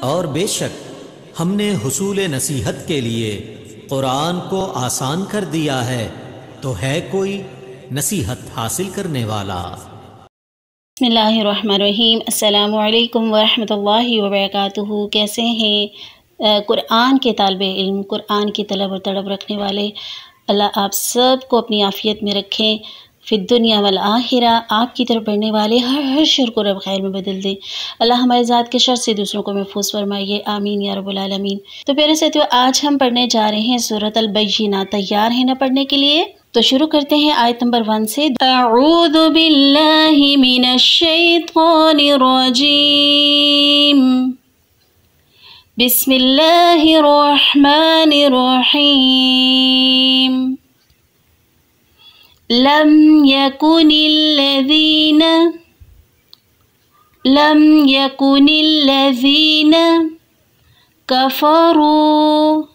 और बेशक हमने हुसूल नसीहत के लिए कुरान को आसान कर दिया है, तो है कोई नसीहत हासिल करने वाला। बिस्मिल्लाहिर्रहमानिर्रहीम। अस्सलामु अलैकुम वरहमतुल्लाहि वबरकातुहू। कैसे हैं कुरान के तालिबे इल्म, कुरान की तलब और तड़प रखने वाले? अल्लाह आप सब को अपनी आफ़ियत में रखें। फिर दुनिया वल आखिरा आपकी तरफ बढ़ने वाले हर शर को रब खैर में बदल दे। अल्लाह हमारे ज़ात के शर से दूसरों को महफूज फरमाइए, आमीन या रब्बुल आलमीन। तो प्यारे साथियों, आज हम पढ़ने जा रहे हैं सूरत अल बय्यिना। तैयार हैं ना पढ़ने के लिए? तो शुरू करते हैं आयत नंबर 1 से। अऊज़ु बिल्लाहि मिनश शैतानिर रजीम। बिस्मिल्लाहिर रहमानिर रहीम। लम यकुनिल्लज़ीना कफ़रू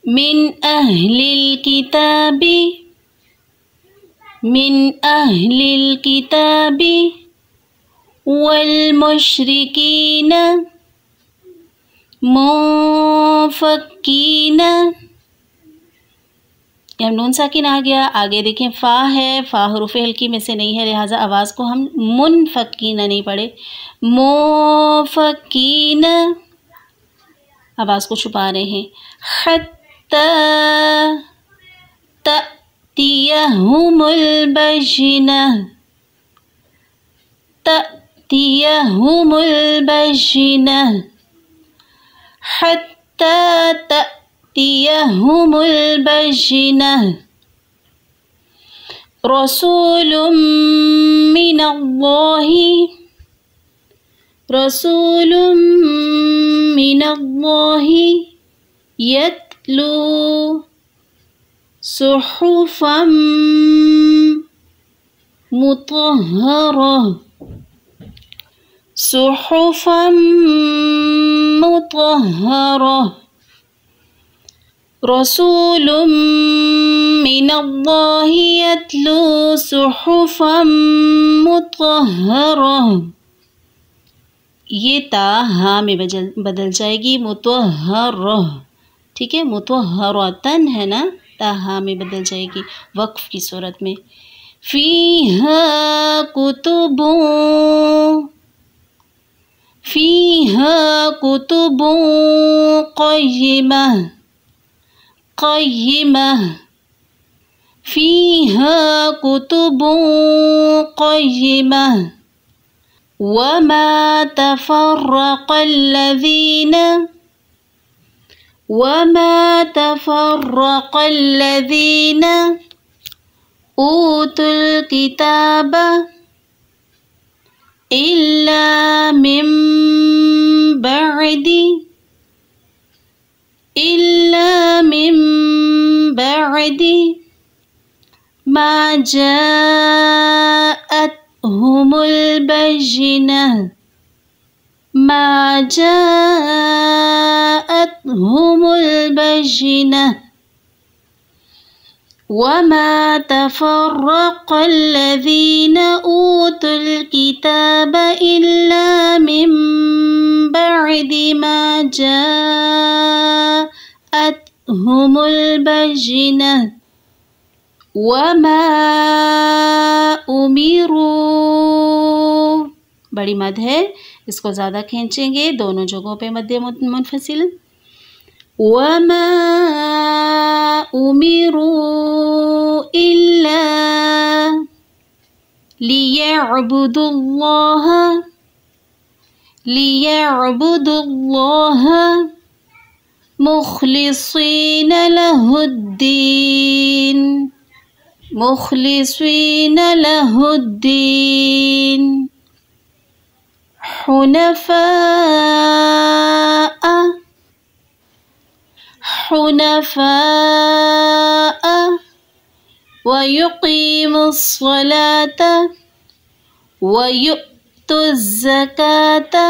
मिन अहलिल किताबी वल मुशरिकीना मुनफ़क्कीना। यहाँ नून साकिन आ गया। आगे देखें फ़ा है, फ़ा हुरूफ़ हल्की में से नहीं है, लिहाजा आवाज़ को हम मुनफ़क्कीना नहीं पढ़े, मुनफ़क्कीना आवाज़ को छुपा रहे हैं। हत्ता तअतियहुमुल बय्यिना हत्ता तअतियहुमुल बय्यिना। रसूलुम मिनल्लाहि यत्लू सुहुफ़म मुतहहरा। रसूलुम मिनल्लाहि यत्लू सुहुफ़म मुतहहरा। ये ता हा में बदल जाएगी, मुतहहरा। ठीक है, मुतहहरतन है ना, ता हा में बदल जाएगी वक्फ की सूरत में। फ़ीहा कुतुबुन क़य्यिमा वमा तफ़र्रक़ल्लज़ीना ऊतुल किताबा इल्ला मिन बअदी मा जाअतहुमुल बय्यिना वमा तफ़र्रक़ल्लज़ीना ऊतुल किताबा इल्ला मिन बअदी मा जाअतहुमुल बय्यिना वमा उमिरू। बड़ी मद है, इसको ज़्यादा खींचेंगे, दोनों जगहों पे मध्य मुनफसिल। वमा उमिरू इल्ला लियअबुदुल्लाह मुखलिसीना लहुद्दीन हुनफ़ाअ वयुक़ीमुस्सलाता वयु'तुज़्ज़काता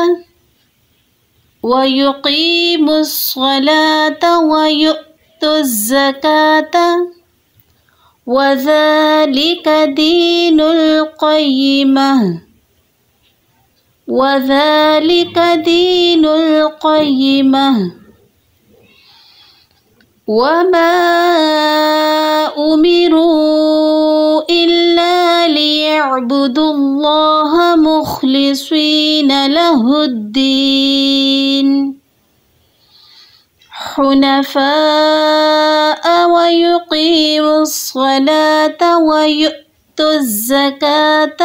वज़ालिका दीनुल क़य्यिमा क़य्यिमह वमा उमिरू इल्ला लियअब्दुल्लाह मुख़लिसीन लहुद्दीन हुनफ़ा व युक़ीमुस्सलात व यु'तुज़्ज़कात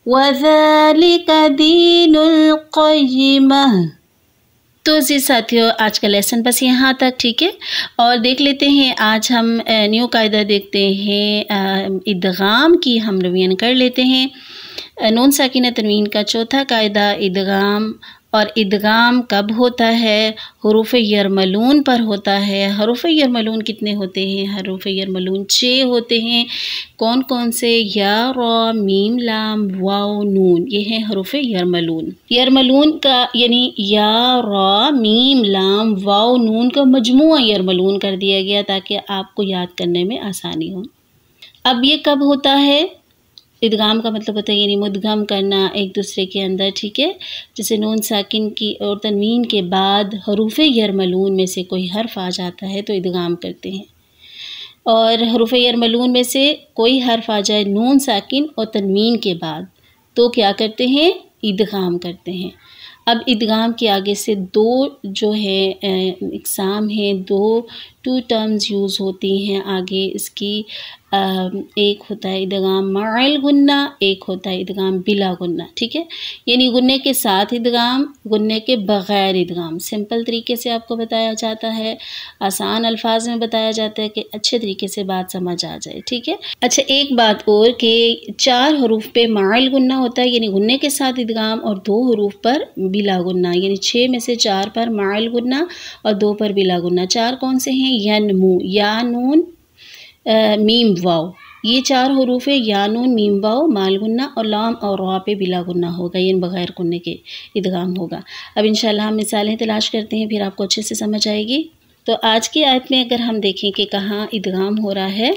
व ज़ालिका दीनुल क़य्यिमह। तो जी साथियों, आज का लेसन बस यहाँ तक, ठीक है। और देख लेते हैं, आज हम न्यू कायदा देखते हैं, इदगाम की हम रिवीजन कर लेते हैं। नून साकिना तनवीन का चौथा कायदा इदगाम। और इदगाम कब होता है? हरूफ यरमलून पर होता है। हरूफ यरमलून कितने होते हैं? हरूफ यरमलून 6 होते हैं। कौन कौन से? या, रा, मीम, लाम, वाव, नून, ये हैं हरूफ यरमलून। यरमलून का यानी या, रा, मीम, लाम, वाव, नून का मजमुआ यरमलून कर दिया गया ताकि आपको याद करने में आसानी हो। अब ये कब होता है? इदगाम का मतलब होता है यानी मुदगम करना एक दूसरे के अंदर, ठीक है। जैसे नून साकिन की और तनवीन के बाद हरूफ यरमलून में से कोई हर्फ आ जाता है तो इदगाम करते हैं। और हरूफ यरमलून में से कोई हर्फ आ जाए नून साकिन और तनवीन के बाद तो क्या करते हैं? इदगाम करते हैं। अब इदगाम के आगे से दो जो है इक़साम है, टू टर्म्स यूज़ होती हैं आगे इसकी। एक होता है इदगाम मअल गुन्ना, एक होता है इदगाम बिला गुन्ना, ठीक है। यानी गुन्ने के साथ इदगाम, गुन्ने के बग़ैर इदगाम। सिंपल तरीके से आपको बताया जाता है, आसान अल्फाज में बताया जाता है कि अच्छे तरीके से बात समझ आ जाए, ठीक है। अच्छा, एक बात और कि 4 हरूफ पे मअल गुन्ना होता है यानी गुन्ने के साथ इदगाम, और 2 हरूफ पर बिला गुन्ना यानी 6 में से 4 पर मअल गुन्ना और 2 पर बिला गुन्ना। 4 कौन से हैं? यनमू, या, नून, मीम, वाव, ये 4 हरूफ है। या, नून, मीम, वाव, माल गुन्ना और लाम और रा पे बिला गुन्ना होगा, यानी बग़ैर गुन्ने के इदगाम होगा। अब इंशाल्लाह हम मिसालें तलाश करते हैं, फिर आपको अच्छे से समझ आएगी। तो आज की आयत में अगर हम देखें कि कहाँ इदगाम हो रहा है,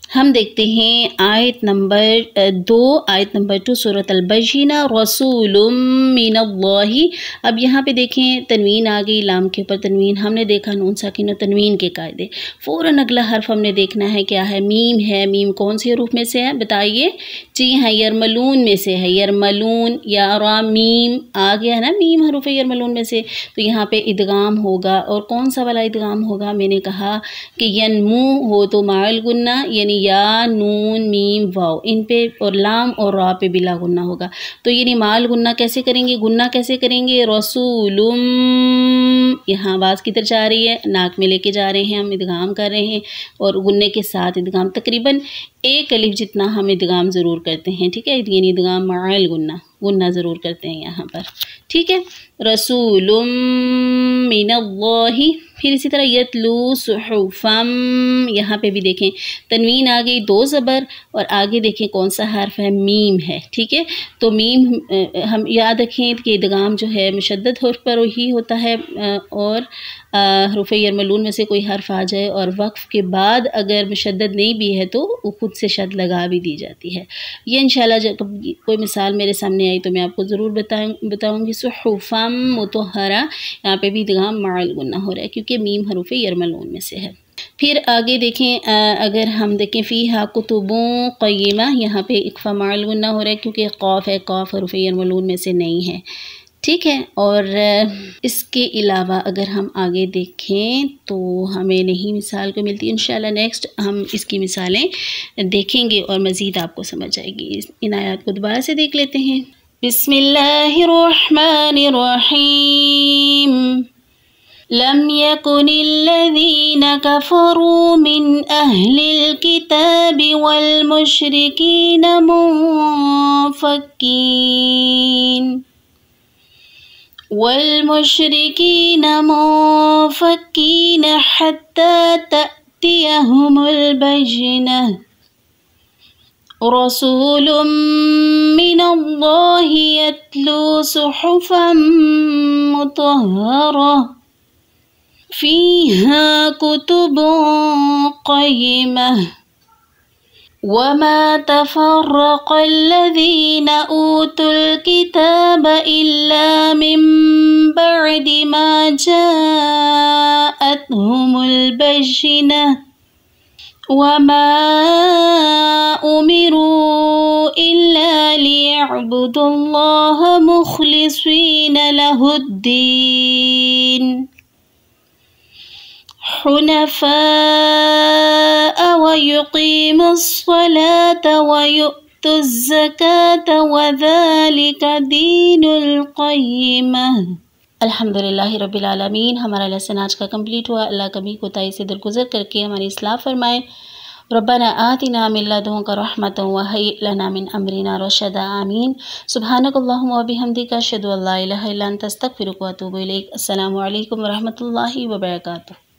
हम देखते हैं आयत नंबर 2, आयत नंबर 2 सूरत अल-बय्यिना रसूलुम मिनल्लाहि। अब यहाँ पे देखें तनवीन आ गई, लाम के ऊपर तनवीन। हमने देखा नून साकिन और तनवीन के कायदे। फ़ौरन अगला हर्फ हमने देखना है क्या है? मीम है। मीम कौन से हरूफ में से है बताइए? जी हाँ, यरमलून में से है। यरमलून, या, रा, मीम आ गया है ना, मीम हरूफ यरमलून में से। तो यहाँ पे इदगाम होगा। और कौन सा वाला इदगाम होगा? मैंने कहा कि यनमू हो तो माल गुन्ना यानी या, नून, मीम, वाव, इन पे और लाम और रा पे बिला गुन्ना होगा। तो यानी माल गुन्ना कैसे करेंगे? गुन्ना कैसे करेंगे? रसूलुम, यहाँ आवाज़ किधर जा रही है? नाक में लेके जा रहे हैं, हम इदगाम कर रहे हैं और गुन्ने के साथ इदगाम। तकरीबन 1 अलिफ जितना हम इदगाम ज़रूर करते हैं, ठीक है। यानी इदगाम मअल गुन्ना, गुन्ना ज़रूर करते हैं यहाँ पर, ठीक है। रसूलुम मिनल्लाहि। फिर इसी तरह यतलू सुहुफम, यहाँ पे भी देखें तनवीन आ गई, 2 ज़बर और आगे देखें कौन सा हर्फ है? मीम है, ठीक है। तो मीम हम याद रखें कि इदगाम जो है मुशद्दद हर्फ पर ही होता है और हरूफ यरमलून में से कोई हर्फ आ जाए और वक्फ के बाद अगर मुशद्दद नहीं भी है तो वो खुद से शद लगा भी दी जाती है। ये इंशाल्लाह जब कोई मिसाल मेरे सामने आई तो मैं आपको ज़रूर बताऊँगी। सुहुफम मुतहहरा, यहाँ पे भी इदगाम मअल गुन्ना हो रहा है क्योंकि मीम हरूफ यरमलून में से है। फिर आगे देखें, अगर हम देखें फ़ीहा कुतुबुन क़य्यिमा, यहाँ पे इक्फ़ा मअल गुन्ना हो रहा है क्योंकि क़ाफ़ है, क़ाफ़ हरूफ यरमलून में से नहीं है, ठीक है। और इसके अलावा अगर हम आगे देखें तो हमें नहीं मिसाल को मिलती। इंशाल्लाह नेक्स्ट हम इसकी मिसालें देखेंगे और मज़ीद आपको समझ आएगी। इन आयत को दोबारा से देख लेते हैं। बिस्मिल्लाहिर्रहमानिर्रहीम। लम यकुनिल्लज़ीना कफ़रू मिन अहलिल किताबि वल मुशरिकीना मुफ़क्कीन हत्ता तअतियहुमुल बय्यिनह। रसूलुम मिनल्लाहि यतलू सुहुफम मुतहहरा फ़ीहा कुतुबुन क़य्यिमा। वमा तफ़र्रक़ल्लज़ीना ऊतुल किताब इल्ला मिन बअदि मा जाअतहुमुल बय्यिनह वमा उमिरू इल्ला लियअबुदुल्लाह मुख़लिसीना लहुद्दीन हुनफ़ाअ व युक़ीमुस्सलात व यु'तुज़्ज़कात व ज़ालिका दीनुल क़य्यिमह। अल्हम्दुलिल्लाहि रब्बिल आलमीन। हमारा लेसन आज का कंप्लीट हुआ। अल्लाह कमी कोताही से दरगुज़र करके हमारी इस्लाह फरमाए। रब्बना आतिना मिन लदुनका रहमतन व हय्यि लना मिन अमरिना रशदा। आमीन। सुब्हानकल्लाहुम्मा व बिहम्दिका अशहदु अल्ला इलाहा इल्ला अंता अस्तगफिरुका व अतूबु इलैक। अस्सलामु अलैकुम व रहमतुल्लाहि व बरकातुहू।